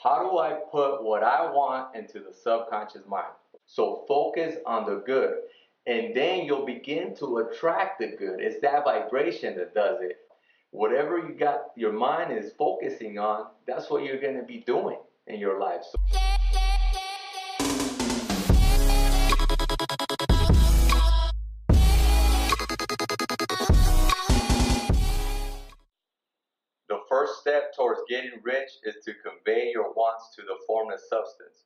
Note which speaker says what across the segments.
Speaker 1: How do I put what I want into the subconscious mind? So focus on the good. And then you'll begin to attract the good. It's that vibration that does it. Whatever you got your mind is focusing on, that's what you're going to be doing in your life. So the first step towards getting rich is to convey your wants to the formless substance.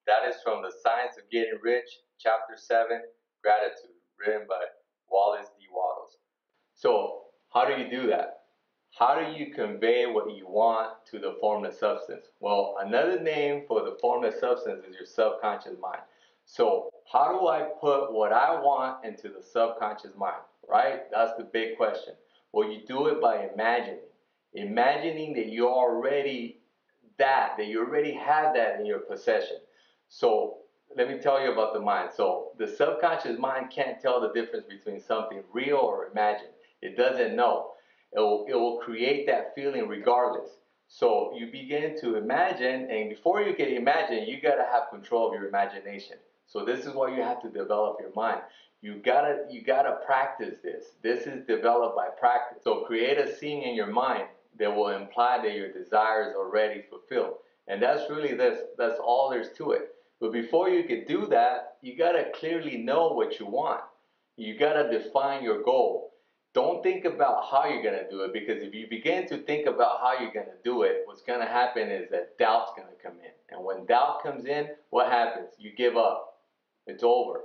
Speaker 1: That is from The Science of Getting Rich, Chapter 7, Gratitude, written by Wallace D. Wattles. So, how do you do that? How do you convey what you want to the formless substance? Well, another name for the formless substance is your subconscious mind. So, how do I put what I want into the subconscious mind, right? That's the big question. Well, you do it by imagining that you're already that you already have that in your possession. So let me tell you about the mind. So the subconscious mind can't tell the difference between something real or imagined. It doesn't know. It will create that feeling regardless. So you begin to imagine, and before you can imagine, you gotta have control of your imagination. So this is why you have to develop your mind. You gotta practice this. This is developed by practice. So create a scene in your mind that will imply that your desire is already fulfilled. And that's all there's to it. But before you can do that, you gotta clearly know what you want. You gotta define your goal. Don't think about how you're gonna do it, because if you begin to think about how you're gonna do it, what's gonna happen is that doubt's gonna come in. And when doubt comes in, what happens? You give up. It's over.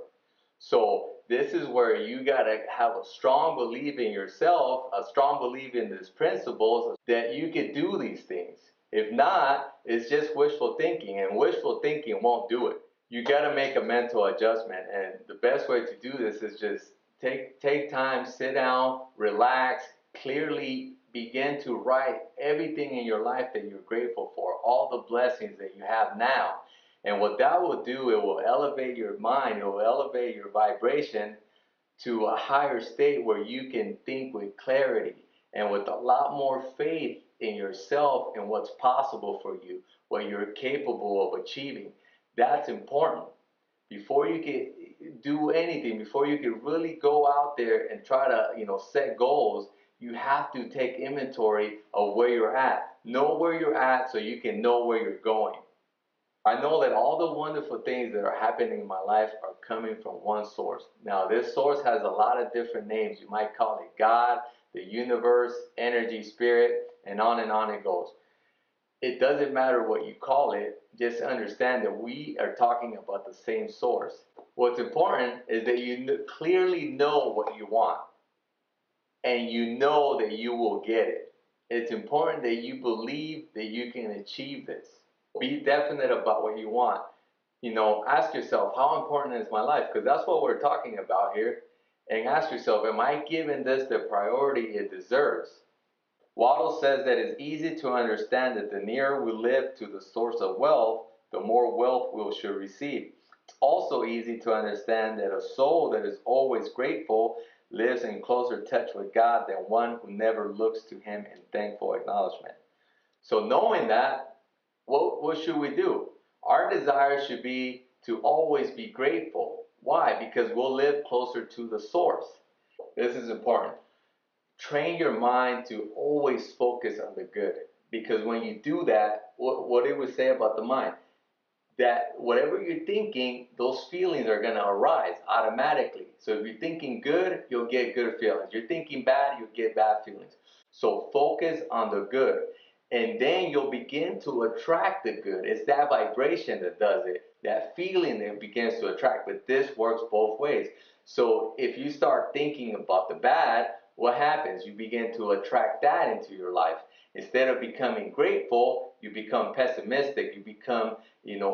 Speaker 1: So this is where you gotta have a strong belief in yourself, a strong belief in these principles that you can do these things. If not, it's just wishful thinking, and wishful thinking won't do it. You gotta make a mental adjustment, and the best way to do this is just take time, sit down, relax, clearly begin to write everything in your life that you're grateful for, all the blessings that you have now. And what that will do, it will elevate your mind, it will elevate your vibration to a higher state where you can think with clarity and with a lot more faith in yourself and what's possible for you, what you're capable of achieving. That's important. Before you can do anything, before you can really go out there and try to, set goals, you have to take inventory of where you're at. Know where you're at so you can know where you're going. I know that all the wonderful things that are happening in my life are coming from one source. Now, this source has a lot of different names. You might call it God, the universe, energy, spirit, and on it goes. It doesn't matter what you call it, just understand that we are talking about the same source. What's important is that you clearly know what you want, and you know that you will get it. It's important that you believe that you can achieve this. Be definite about what you want. Ask yourself, how important is my life? Because that's what we're talking about here. And ask yourself, am I giving this the priority it deserves? Waddle says that it's easy to understand that the nearer we live to the source of wealth, the more wealth we should receive. It's also easy to understand that a soul that is always grateful lives in closer touch with God than one who never looks to Him in thankful acknowledgement. So knowing that, what should we do? Our desire should be to always be grateful. Why? Because we'll live closer to the source. This is important. Train your mind to always focus on the good. Because when you do that, what did we say about the mind? That whatever you're thinking, those feelings are going to arise automatically. So if you're thinking good, you'll get good feelings. You're thinking bad, you'll get bad feelings. So focus on the good. And then you'll begin to attract the good. It's that vibration that does it, that feeling that begins to attract. But this works both ways. So if you start thinking about the bad, what happens? You begin to attract that into your life. Instead of becoming grateful, you become pessimistic, you become,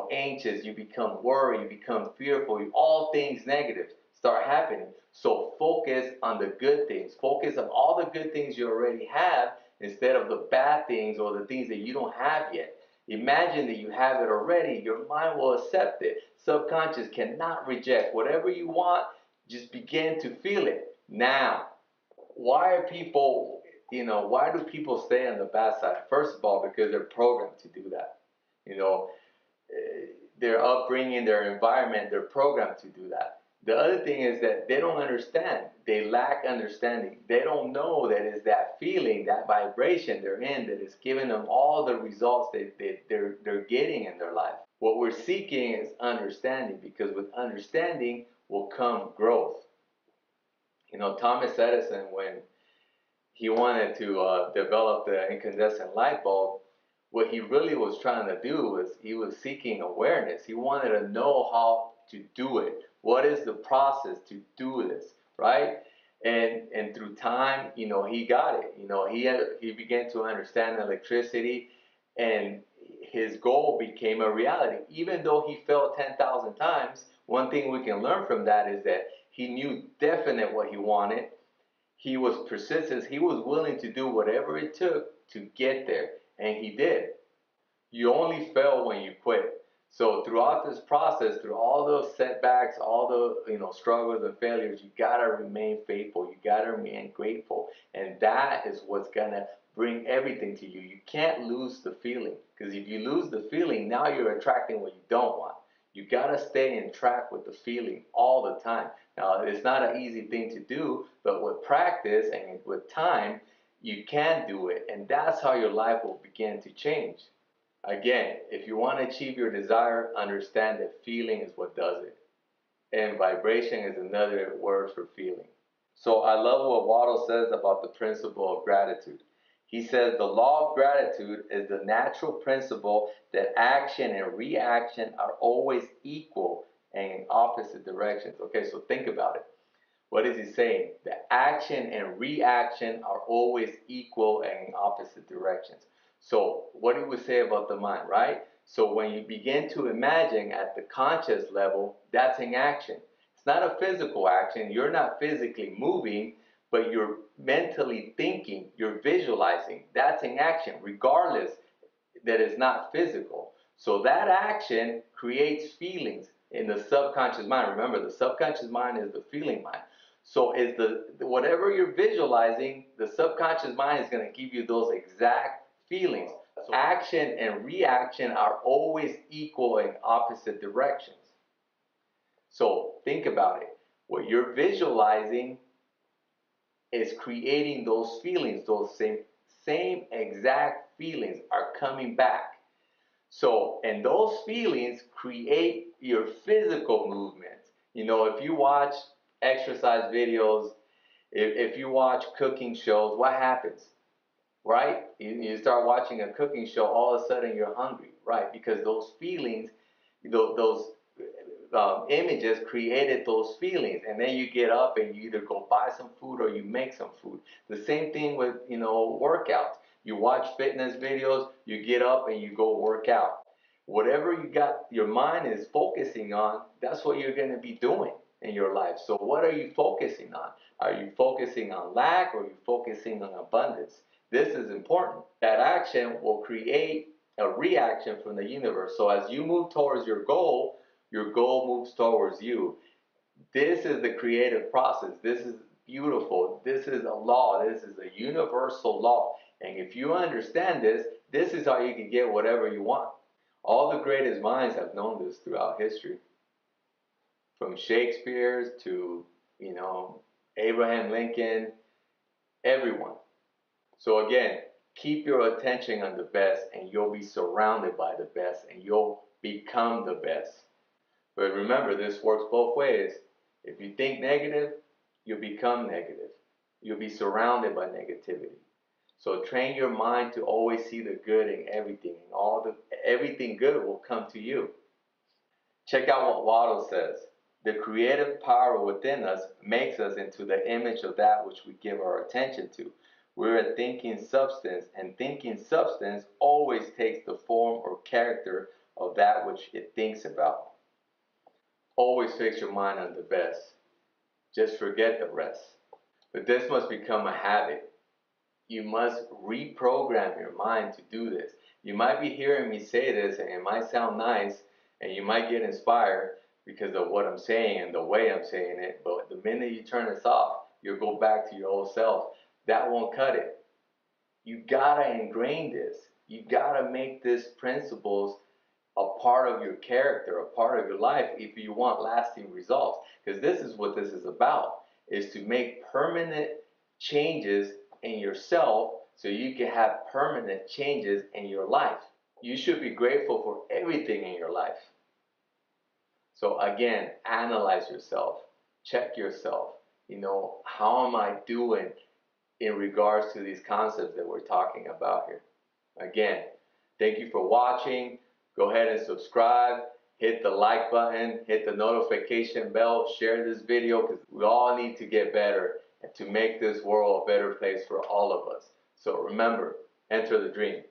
Speaker 1: anxious, you become worried, you become fearful, all things negative start happening. So focus on the good things. Focus on all the good things you already have instead of the bad things or the things that you don't have yet. Imagine that you have it already. Your mind will accept it. Subconscious cannot reject. Whatever you want, just begin to feel it. Now, why do people stay on the bad side? First of all, because they're programmed to do that. You know, their upbringing, their environment, they're programmed to do that. The other thing is that they don't understand. They lack understanding. They don't know that it's that feeling, that vibration they're in that is giving them all the results that they're getting in their life. What we're seeking is understanding, because with understanding will come growth. You know, Thomas Edison, when he wanted to develop the incandescent light bulb, what he really was trying to do was he was seeking awareness. He wanted to know how to do it. What is the process to do this, right? And through time, you know, he got it. You know, he began to understand electricity, and his goal became a reality. Even though he failed 10,000 times, one thing we can learn from that is that he knew definite what he wanted. He was persistent. He was willing to do whatever it took to get there, and he did. You only fail when you quit. So throughout this process, through all those setbacks, all the struggles and failures, you gotta remain faithful. You gotta remain grateful, and that is what's gonna bring everything to you. You can't lose the feeling, because if you lose the feeling, now you're attracting what you don't want. You gotta stay in track with the feeling all the time. Now, it's not an easy thing to do, but with practice and with time, you can do it, and that's how your life will begin to change. Again, if you want to achieve your desire, understand that feeling is what does it. And vibration is another word for feeling. So I love what Waddle says about the principle of gratitude. He says the law of gratitude is the natural principle that action and reaction are always equal and in opposite directions. Okay, so think about it. What is he saying? The action and reaction are always equal and in opposite directions. So what do we say about the mind, right? So when you begin to imagine at the conscious level, that's in action. It's not a physical action. You're not physically moving, but you're mentally thinking, you're visualizing. That's in action, regardless that is not physical. So that action creates feelings in the subconscious mind. Remember, the subconscious mind is the feeling mind. So is the whatever you're visualizing, the subconscious mind is going to give you those exact feelings. So action and reaction are always equal in opposite directions. So think about it. What you're visualizing is creating those feelings, those same exact feelings are coming back. So, and those feelings create your physical movements. You know, if you watch exercise videos, if you watch cooking shows, what happens? Right? You start watching a cooking show, all of a sudden you're hungry, right? Because those feelings, those images created those feelings, and then you get up and you either go buy some food or you make some food. The same thing with workouts. You watch fitness videos, you get up and you go work out. Whatever you got your mind is focusing on, that's what you're going to be doing in your life. So what are you focusing on? Are you focusing on lack, or are you focusing on abundance? This is important. That action will create a reaction from the universe. So as you move towards your goal moves towards you. This is the creative process. This is beautiful. This is a law. This is a universal law. And if you understand this, this is how you can get whatever you want. All the greatest minds have known this throughout history. From Shakespeare to, Abraham Lincoln, everyone. So again, keep your attention on the best, and you'll be surrounded by the best, and you'll become the best. But remember, this works both ways. If you think negative, you'll become negative. You'll be surrounded by negativity. So train your mind to always see the good in everything, and everything good will come to you. Check out what Waddle says. The creative power within us makes us into the image of that which we give our attention to. We're a thinking substance, and thinking substance always takes the form or character of that which it thinks about. Always fix your mind on the best. Just forget the rest. But this must become a habit. You must reprogram your mind to do this. You might be hearing me say this, and it might sound nice, and you might get inspired because of what I'm saying and the way I'm saying it. But the minute you turn this off, you'll go back to your old self. That won't cut it. You gotta ingrain this. You gotta make these principles a part of your character, a part of your life if you want lasting results. Because this is what this is about, is to make permanent changes in yourself so you can have permanent changes in your life. You should be grateful for everything in your life. So again, analyze yourself, check yourself. How am I doing in regards to these concepts that we're talking about here? Again, thank you for watching. Go ahead and subscribe, hit the like button, hit the notification bell, share this video, because we all need to get better and to make this world a better place for all of us. So remember, enter the dream.